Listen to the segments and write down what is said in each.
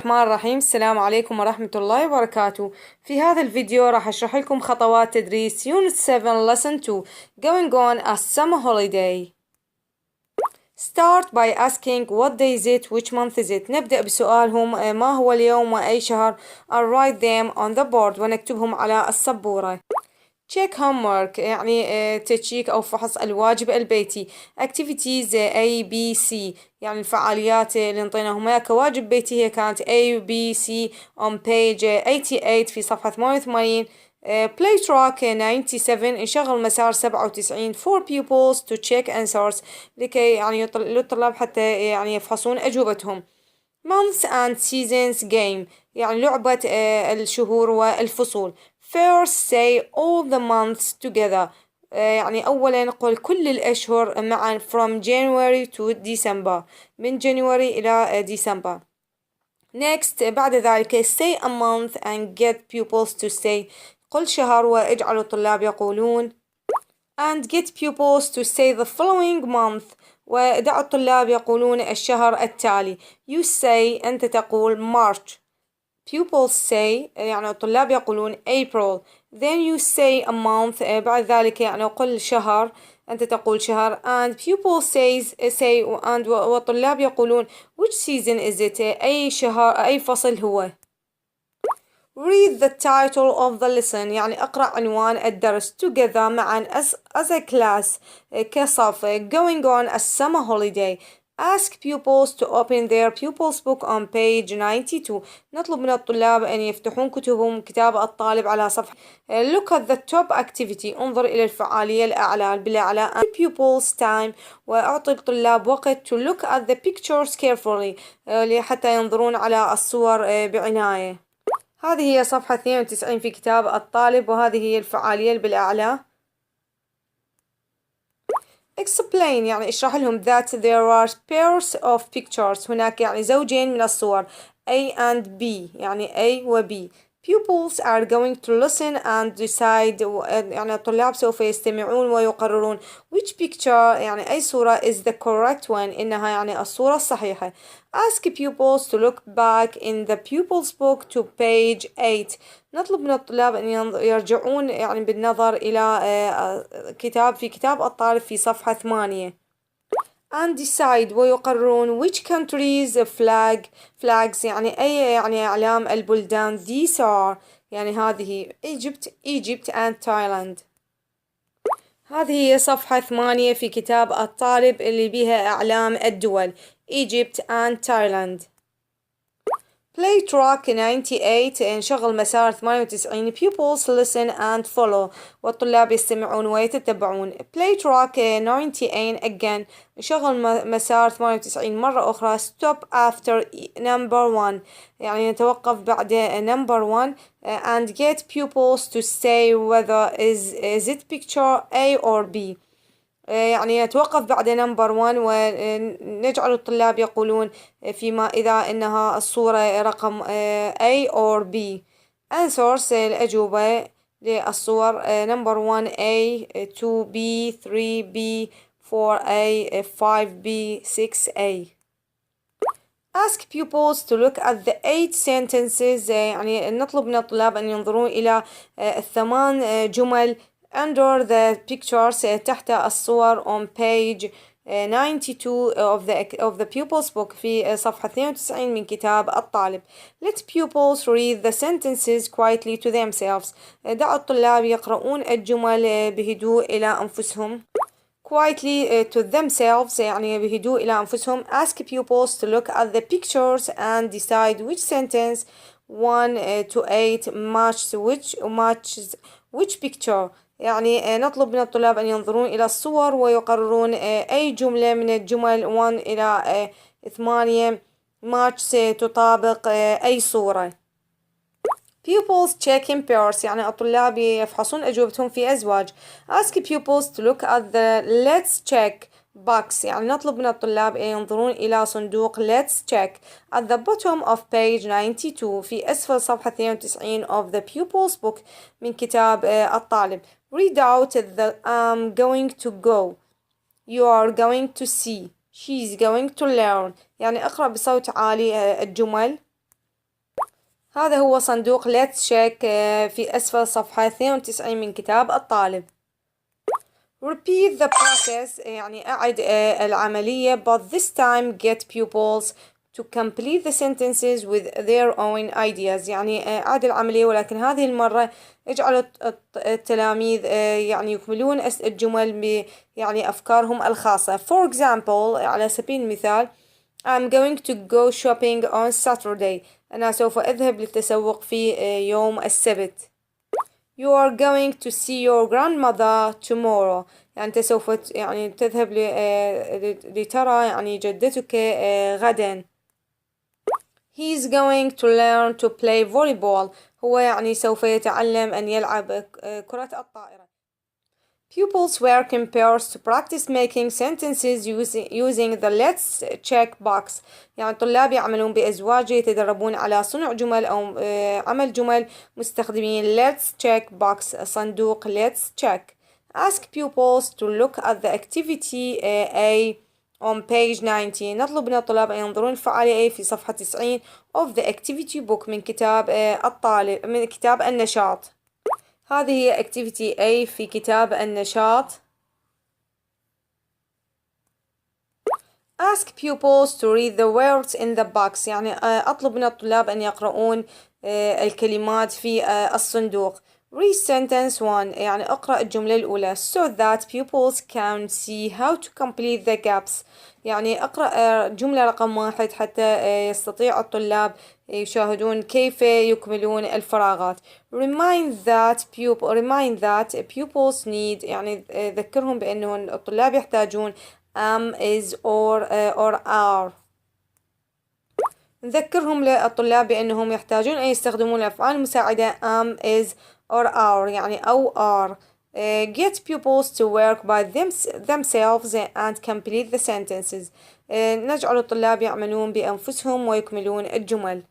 الرحمن الرحيم. السلام عليكم ورحمة الله وبركاته. في هذا الفيديو راح أشرح لكم خطوات تدريس Unit 7 Lesson 2 Going on a Summer Holiday. Start by asking what day is it, which month is it. نبدأ بسؤالهم ما هو اليوم وأي شهر. I'll write them on the board ونكتبهم على السبورة. check homework يعني تشيك أو فحص الواجب البيتي. activities A B C يعني الفعاليات اللي انطيناهم إياها كواجب بيتي هي كانت A B C on page 88 في صفحة 88. play track 97 نشغل مسار 97 for pupils to check answers لكي يعني للطلاب حتى يعني يفحصون أجوبتهم. months and seasons game يعني لعبة الشهور والفصول. First say all the months together يعني أولا قل كل الأشهر معا from January to December من جانيوري إلى ديسمبر. Next بعد ذلك say a month and get pupils to say قل شهر واجعل الطلاب يقولون and get pupils to say the following month ودع الطلاب يقولون الشهر التالي. You say أنت تقول March. Pupils say يعني الطلاب يقولون April. Then you say a month بعد ذلك يعني قل شهر أنت تقول شهر and pupils say and والطلاب يقولون which season is it أي شهر أي فصل هو. Read the title of the lesson يعني اقرأ عنوان الدرس together معا as a class كصف going on a summer holiday. Ask pupils to open their pupils book on page 92 نطلب من الطلاب أن يفتحون كتبهم كتاب الطالب على صفحة. Look at the top activity انظر إلى الفعالية الأعلى بالأعلى. pupils time وأعطي الطلاب وقت to look at the pictures carefully حتى ينظرون على الصور بعناية. هذه هي صفحة 92 في كتاب الطالب وهذه هي الفعالية بالأعلى. Explain يعني اشرح لهم that there are pairs of pictures هناك يعني زوجين من الصور A and B يعني A و B. Pupils are going to listen and decide يعني الطلاب سوف يستمعون ويقررون which picture يعني أي صورة is the correct one إنها يعني الصورة الصحيحة. Ask pupils to look back in the pupils book to page 8 نطلب من الطلاب أن يرجعون يعني بالنظر إلى كتاب الطالب في صفحة 8 and decide ويقررون which countries flags يعني أي يعني أعلام البلدان these are يعني هذه Egypt and Thailand. هذه هي صفحة 8 في كتاب الطالب اللي بها أعلام الدول Egypt and Thailand. Play track 98 نشغل مسار 98 pupils listen and follow والطلاب يستمعون ويتتبعون. Play track 98 again نشغل مسار 98 مرة أخرى. Stop after number 1 يعني نتوقف بعد number 1 and get pupils to say whether is it picture A or B يعني نتوقف بعد نمبر 1 ونجعل الطلاب يقولون فيما إذا إنها الصورة رقم A or B. answers الأجوبة للصور نمبر 1 A 2 B 3 B 4 A 5 B 6 A. Ask pupils to look at the 8 sentences يعني نطلب من الطلاب أن ينظرون إلى الثمان جمل under the pictures تحت الصور on page 92 of the pupils book في صفحة 92 من كتاب الطالب. Let pupils read the sentences quietly to themselves دع الطلاب يقرؤون الجمل بهدوء إلى أنفسهم. quietly to themselves يعني بهدوء إلى أنفسهم. Ask pupils to look at the pictures and decide which sentence 1 to 8 matches which picture يعني نطلب من الطلاب أن ينظرون إلى الصور ويقررون أي جملة من الجمل 1 إلى 8 match تطابق أي صورة. Pupils check in pairs يعني الطلاب يفحصون أجوبتهم في أزواج. Ask pupils to look at the let's check box يعني نطلب من الطلاب أن ينظرون إلى صندوق let's check at the bottom of page 92 في أسفل صفحة 92 of the pupils book من كتاب الطالب. Read out the I'm going to go you are going to see she's going to learn يعني اقرأ بصوت عالي الجمل هذا هو صندوق let's check في أسفل صفحة 92 من كتاب الطالب. Repeat the process يعني أعد العملية but this time get pupils to complete the sentences with their own ideas يعني أعد العملية ولكن هذه المرة اجعلوا التلاميذ يعني يكملون الجمل ب يعني أفكارهم الخاصة. For example على سبيل المثال I'm going to go shopping on Saturday. أنا سوف أذهب للتسوق في يوم السبت. You are going to see your grandmother tomorrow. يعني أنت سوف يعني تذهب لترى يعني جدتك غدا. He's going to learn to play volleyball. هو يعني سوف يتعلم أن يلعب كرة الطائرة. Pupils work in pairs to practice making sentences using the let's check box. يعني الطلاب يعملون بأزواج يتدربون على صنع جمل أو عمل جمل مستخدمين let's check box صندوق let's check. Ask pupils to look at the activity A on page 90. نطلب من الطلاب أن ينظرون الفعالية A في صفحة 90 of the activity book من كتاب الطالب من كتاب النشاط. هذه هي activity A في كتاب النشاط. Ask pupils to read the words in the box يعني أطلب من الطلاب أن يقرؤون الكلمات في الصندوق. Read sentence 1 يعني أقرأ الجملة الأولى so that pupils can see how to complete the gaps. يعني أقرأ جملة رقم 1 حتى يستطيع الطلاب يشاهدون كيف يكملون الفراغات. Remind that pupils need يعني ذكرهم بأنه الطلاب يحتاجون is or are. نذكرهم للطلاب بأنهم يحتاجون أن يستخدمون الأفعال المساعدة is or are يعني أو are. Get pupils to work by themselves and complete the sentences. نجعل الطلاب يعملون بأنفسهم ويكملون الجمل.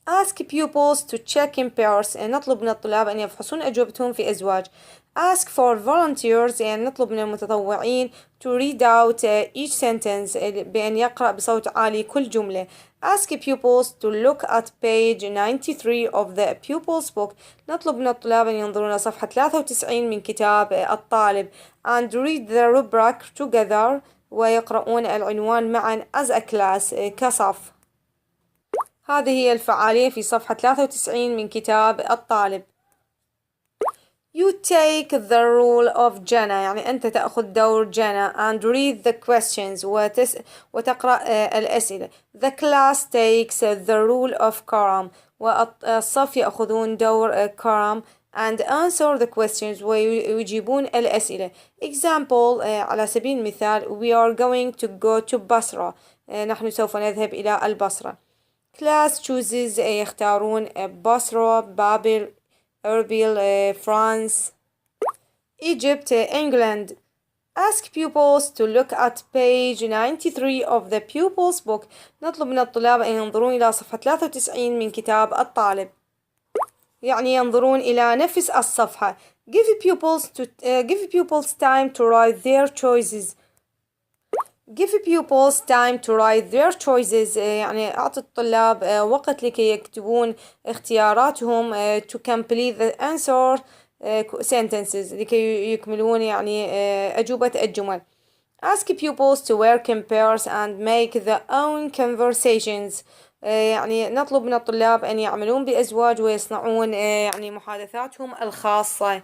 Ask pupils to check in pairs. نطلب من الطلاب أن يفحصون أجوبتهم في أزواج. Ask for volunteers. يعني نطلب من المتطوعين to read out each sentence بأن يقرأ بصوت عالي كل جملة. Ask pupils to look at page 93 of the pupils book. نطلب من الطلاب أن ينظرون صفحة 93 من كتاب الطالب. And read the rubric together. ويقرؤون العنوان معا as a class كصف. هذه هي الفعالية في صفحة 93 من كتاب الطالب. You take the role of Jenna يعني أنت تأخذ دور Jenna and read the questions وتقرأ الأسئلة. The class takes the role of Karam والصف يأخذون دور Karam and answer the questions ويجيبون الأسئلة. Example على سبيل المثال we are going to go to Basra. نحن سوف نذهب إلى البصرة. Class chooses يختارون بصرة بابل أربيل فرانس Egypt England. Ask pupils to look at page 93 of the pupils book. نطلب من الطلاب أن ينظرون إلى صفحة 93 من كتاب الطالب يعني ينظرون إلى نفس الصفحة. Give pupils time to write their choices. Give pupils time to write their choices يعني أعطي الطلاب وقت لكي يكتبون اختياراتهم to complete the answer sentences لكي يكملون يعني أجوبة الجمل. Ask pupils to work in pairs and make their own conversations يعني نطلب من الطلاب أن يعملون بأزواج ويصنعون يعني محادثاتهم الخاصة.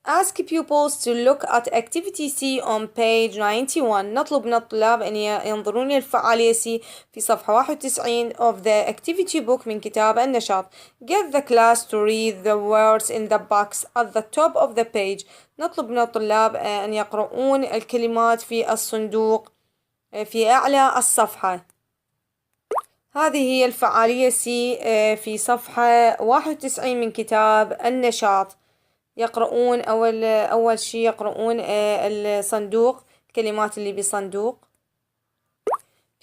Ask pupils to look at activity C on page 91. نطلب من الطلاب أن ينظرون للفعالية C في صفحة 91 of the activity book من كتاب النشاط. Get the class to read the words in the box at the top of the page. نطلب من الطلاب أن يقرؤون الكلمات في الصندوق في أعلى الصفحة. هذه هي الفعالية C في صفحة 91 من كتاب النشاط. يقرؤون أول شيء يقرؤون الصندوق الكلمات اللي بالصندوق.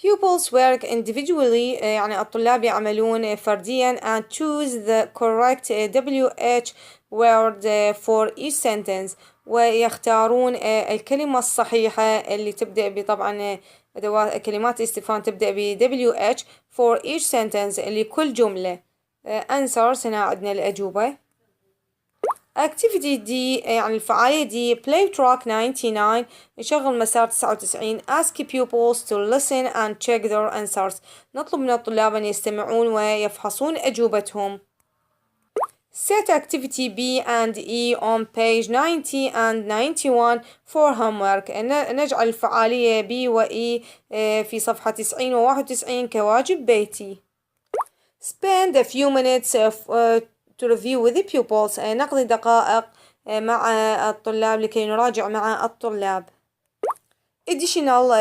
Pupils work individually يعني الطلاب يعملون فرديا and choose the correct WH word for each sentence ويختارون الكلمة الصحيحة اللي تبدأ بطبعا أدوات كلمات الاستفهام تبدأ ب WH for each sentence لكل جملة. answers هنا عندنا الأجوبة. activity دي يعني الفعالية دي play track 99 نشغل مسار 99 ask pupils to listen and check their answers نطلب من الطلاب أن يستمعون ويفحصون أجوبتهم. set activity B and E on page 90 and 91 for homework نجعل الفعالية B و E في صفحة 90 و 91 كواجب بيتي. spend a few minutes to review with the pupils نقضي دقائق مع الطلاب لكي نراجع مع الطلاب. additional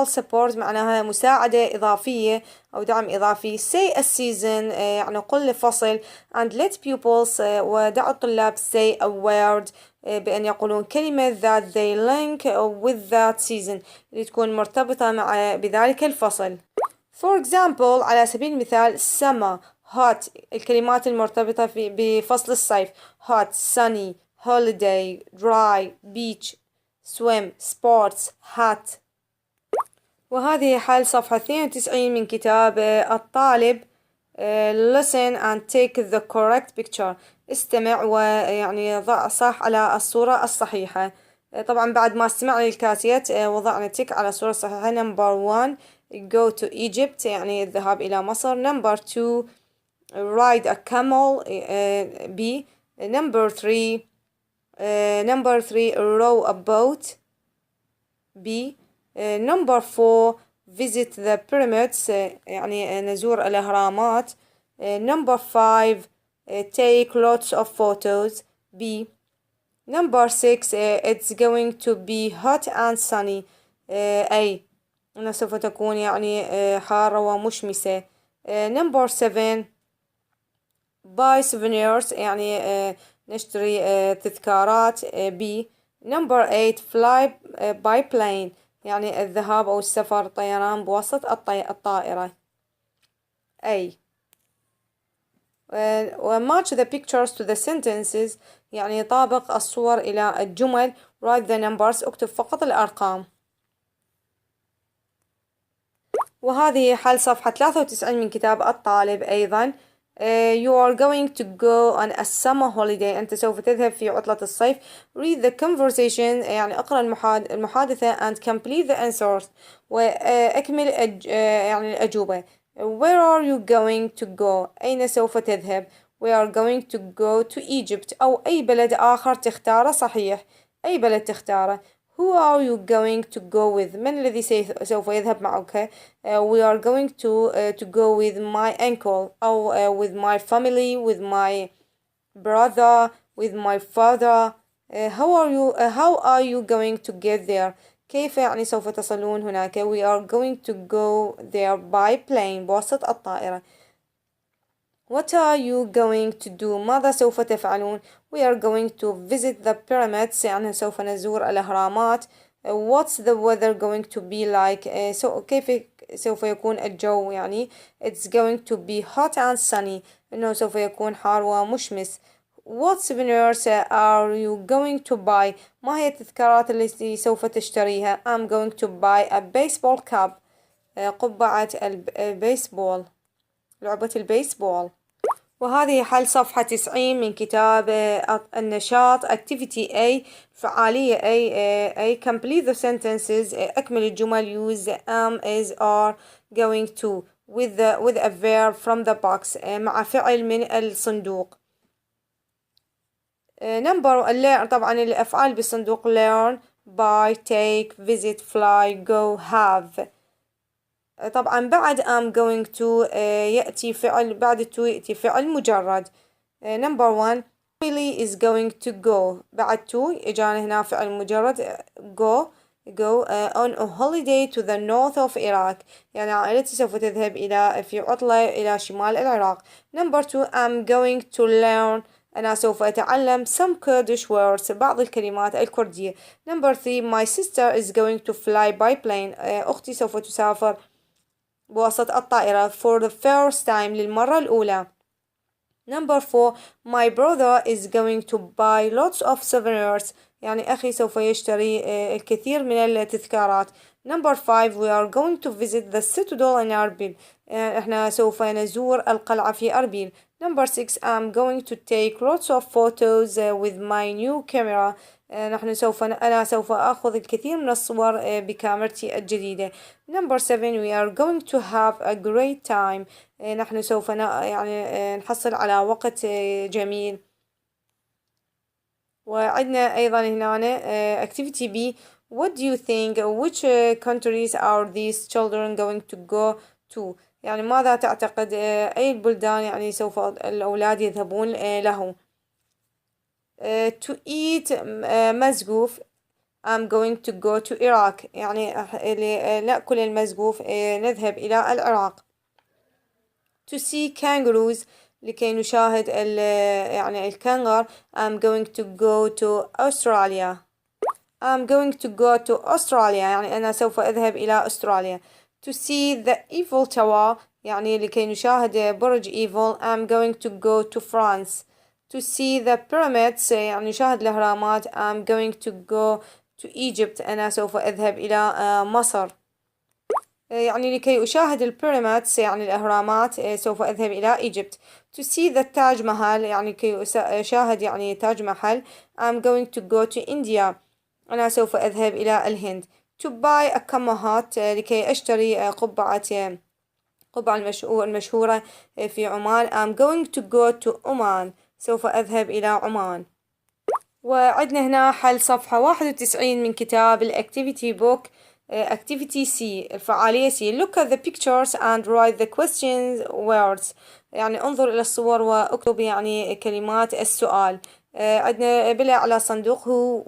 support معناها مساعدة إضافية أو دعم إضافي. say a season يعني قل لفصل and let pupils ودع الطلاب say a word بأن يقولون كلمة that they link with that season اللي تكون مرتبطة بذلك الفصل. for example على سبيل المثال summer hot الكلمات المرتبطة بفصل الصيف hot sunny holiday dry beach swim sports hat. وهذه حل صفحة 92 من كتاب الطالب listen and take the correct picture استمع ويعني ضع صح على الصورة الصحيحة. طبعا بعد ما استمعنا للكاسيت وضعنا تك على الصورة الصحيحة. number 1 go to Egypt يعني الذهاب إلى مصر. number 2 ride a camel B. number 3 row a boat B. number 4 visit the pyramids يعني نزور الأهرامات. number 5 take lots of photos B. number 6 it's going to be hot and sunny A. أنها سوف تكون يعني حارة ومشمسة. number 7 buy souvenirs يعني نشتري تذكارات B. number 8 fly by plane يعني الذهاب أو السفر طيران بواسطة الطائرة A. match the pictures to the sentences يعني طابق الصور إلى الجمل. write the numbers اكتب فقط الأرقام. وهذه حل صفحة 93 من كتاب الطالب أيضا. you are going to go on a summer holiday أنت سوف تذهب في عطلة الصيف. read the conversation يعني اقرأ المحادثة and complete the answers وأكمل يعني الأجوبة. where are you going to go أين سوف تذهب. we are going to go to Egypt أو أي بلد آخر تختاره صحيح. أي بلد تختاره. who are you going to go with من الذي سوف يذهب معك. we are going to go with my uncle أو with my family with my brother with my father. how are you going to get there كيف يعني سوف تصلون هناك. we are going to go there by plane بواسطة الطائرة. what are you going to do ماذا سوف تفعلون. we are going to visit the pyramids يعني سوف نزور الأهرامات. what's the weather going to be like كيف سوف يكون الجو يعني. it's going to be hot and sunny إنه سوف يكون حار ومشمس. what souvenirs are you going to buy ما هي التذكارات التي سوف تشتريها. I'm going to buy a baseball cap قبعة البيسبول لعبة البيسبول. وهذه حل صفحة 90 من كتاب النشاط activity A فعالية A. complete the sentences أكمل الجمل. use am is are going to with a verb from the box مع فعل من الصندوق. number طبعا الأفعال بالصندوق learn buy take visit fly go have. طبعا بعد I'm going to يأتي فعل بعد to يأتي فعل مجرد. number 1 Billy is going to go بعد to إجانا هنا فعل مجرد go on a holiday to the north of Iraq يعني عائلتي سوف تذهب في عطلة إلى شمال العراق. number 2 I'm going to learn أنا سوف أتعلم some Kurdish words بعض الكلمات الكردية. number 3 my sister is going to fly by plane أختي سوف تسافر بواسطة الطائرة for the first time للمرة الأولى. Number 4 my brother is going to buy lots of souvenirs يعني أخي سوف يشتري الكثير من التذكارات. Number 5 we are going to visit the citadel in Erbil احنا سوف نزور القلعة في أربيل. Number 6 I'm going to take lots of photos with my new camera أنا سوف أخذ الكثير من الصور بكاميرتي الجديدة. Number 7 we are going to have a great time نحن سوف يعني نحصل على وقت جميل. وعندنا أيضا هنا activity B what do you think which countries are these children going to go to يعني ماذا تعتقد أي البلدان يعني سوف الأولاد يذهبون له. to eat مزقوف I'm going to go to Iraq يعني نأكل المزقوف نذهب إلى العراق. to see kangaroos لكي نشاهد يعني الكنغر I'm going to go to Australia. I'm going to go to Australia يعني أنا سوف أذهب إلى أستراليا. to see the Eiffel Tower يعني لكي نشاهد برج إيفل I'm going to go to France. to see the pyramids يعني نشاهد الأهرامات I'm going to go to Egypt أنا سوف أذهب إلى مصر. يعني لكي أشاهد البيراميدز يعني الأهرامات سوف أذهب إلى Egypt. to see the تاج محل يعني كي أشاهد يعني تاج محل I'm going to go to India أنا سوف أذهب إلى الهند. to buy a camera لكي أشتري قبعة المشهورة في عمان I'm going to go to Oman سوف أذهب إلى عمان. وعندنا هنا حل صفحة 91 من كتاب الأكتيفيتي بوك. activity C الفعالية C look at the pictures and write the questions words يعني انظر إلى الصور واكتب يعني كلمات السؤال. عندنا بلا على صندوق هو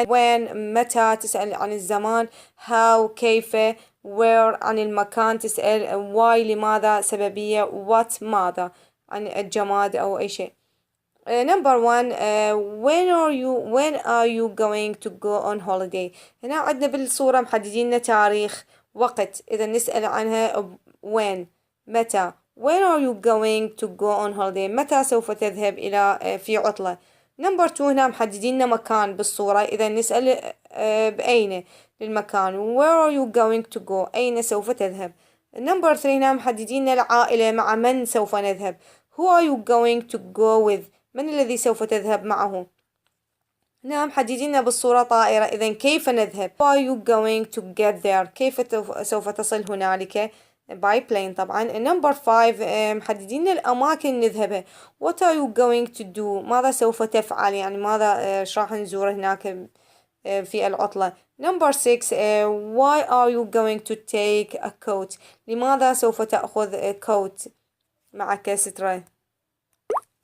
وين متى تسأل عن الزمان how كيف where عن المكان تسأل why لماذا سببية what ماذا عن الجماد أو أي شيء. number 1 when are you going to go on holiday هنا عندنا بالصورة محددين لنا تاريخ وقت إذا نسأل عنها when متى when are you going to go on holiday متى سوف تذهب إلى في عطلة. number 2 هنا محددين لنا مكان بالصورة إذا نسأل بأين للمكان where are you going to go أين سوف تذهب. number 3 هنا محددين لنا العائلة مع من سوف نذهب who are you going to go with من الذي سوف تذهب معه. هنا محددين بالصورة طائرة إذا كيف نذهب how are you going to get there كيف سوف تصل هنالك by plane طبعا. number 5 محددين الأماكن نذهبها what are you going to do ماذا سوف تفعل يعني ماذا راح نزور هناك في العطلة. number 6 why are you going to take a coat لماذا سوف تأخذ coat معك سترة.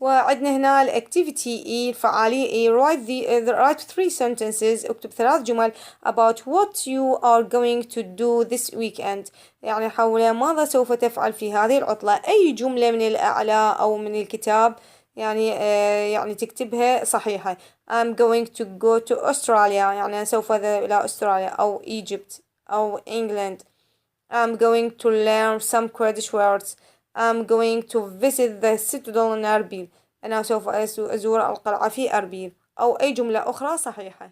وعندنا هنا الأكتيفيتي E الفعالية E write 3 sentences اكتب 3 جمل about what you are going to do this weekend يعني حول ماذا سوف تفعل في هذه العطلة. أي جملة من الأعلى أو من الكتاب يعني تكتبها صحيحة. I'm going to go to Australia يعني سوف أذهب إلى أستراليا أو Egypt أو England. I'm going to learn some Kurdish words. I'm going to visit the citadel in أربيل أنا سوف أزور القلعة في أربيل أو أي جملة أخرى صحيحة.